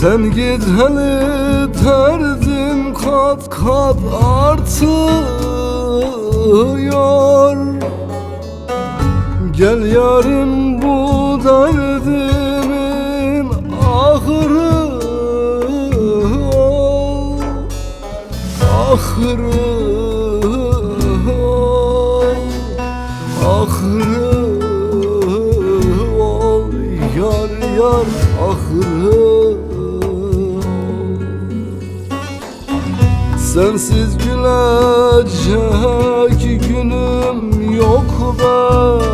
Sen gideli derdim kat kat artıyor. Gel yarim bu derdimin ahırı ol, ahırı ol, ahırı ol, yar yar ahırı. Sensiz gülecek günüm yok benim.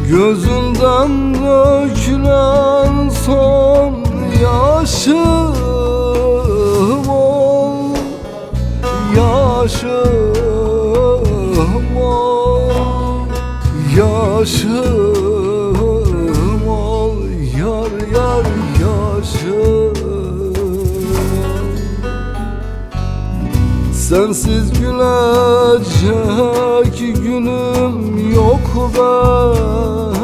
Gözümden dökülen son yaşım ol, yaşım ol, yaşım ol, yar yar yaşım. Sensiz gülecek günüm yok benim.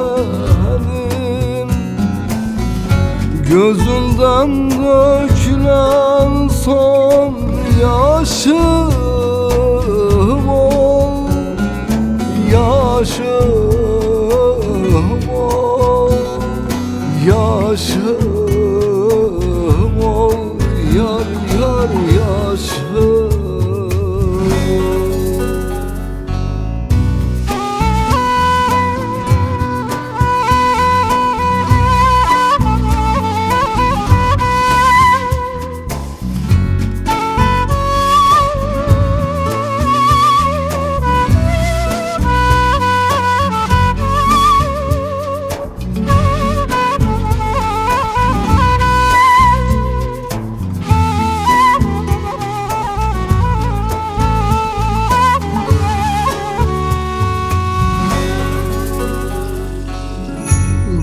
Gözümden dökülen son yaşım ol, yaşım ol, yaşım ol, yar yar yaşım.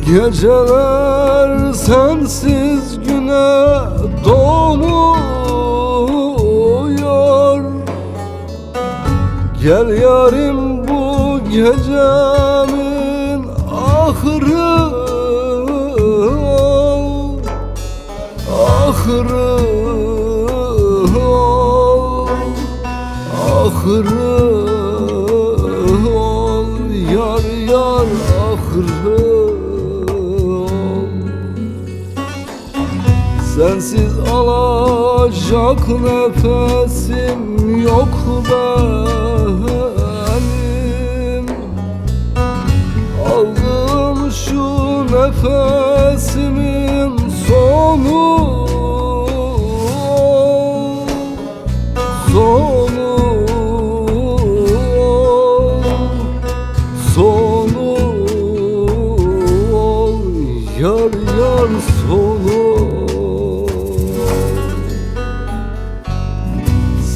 Geceler sensiz güne doğmuyor. Gel yarim bu gecemin ahırı ol, ahırı ol, ahırı ol, yar yar ahırı. Sensiz alacak nefesim yok benim. Aldım şu nefesimin sonu, sonu, sonu, yar yar sonu.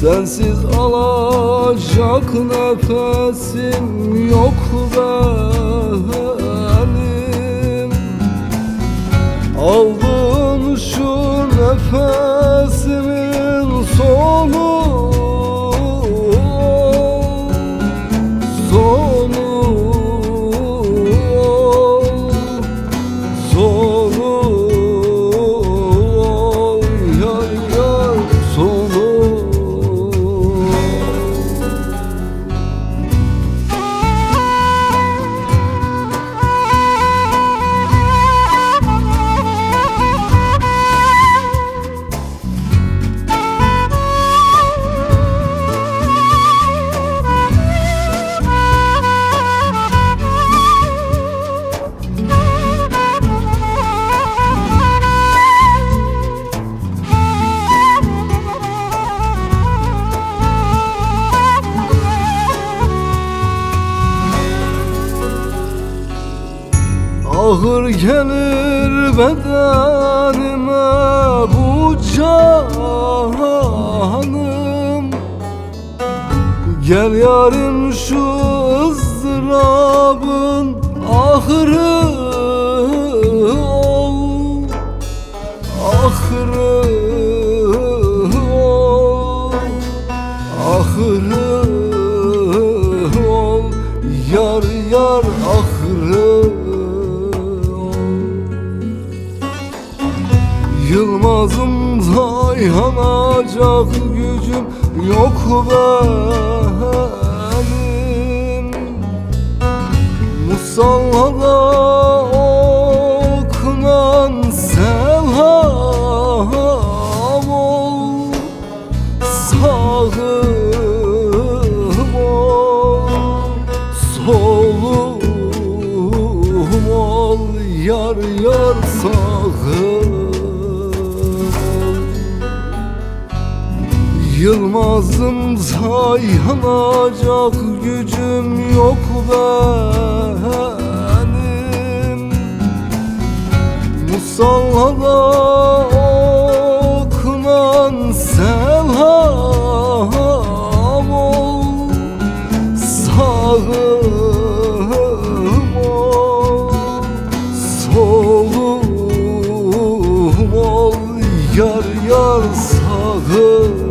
Sensiz alacak nefesim yok benim. Aldın şu nefesimin sonu, sonu, sonu, yar yar sonu. Ağır gelir bedenime bu canım. Gel yarim şu ızdırabın ahırı ol, ahırı ol, ahırı ol, yar yar ahırı ol. Yılmaz'ımda yanacak gücüm yok benim. Musallada okunan selam ol, sağım ol, solum ol, yar yar sağım. Yılmaz'ımda yanacak gücüm yok benim. Musallada okunan selam ol, sağım ol, solum ol, yar yar sağım.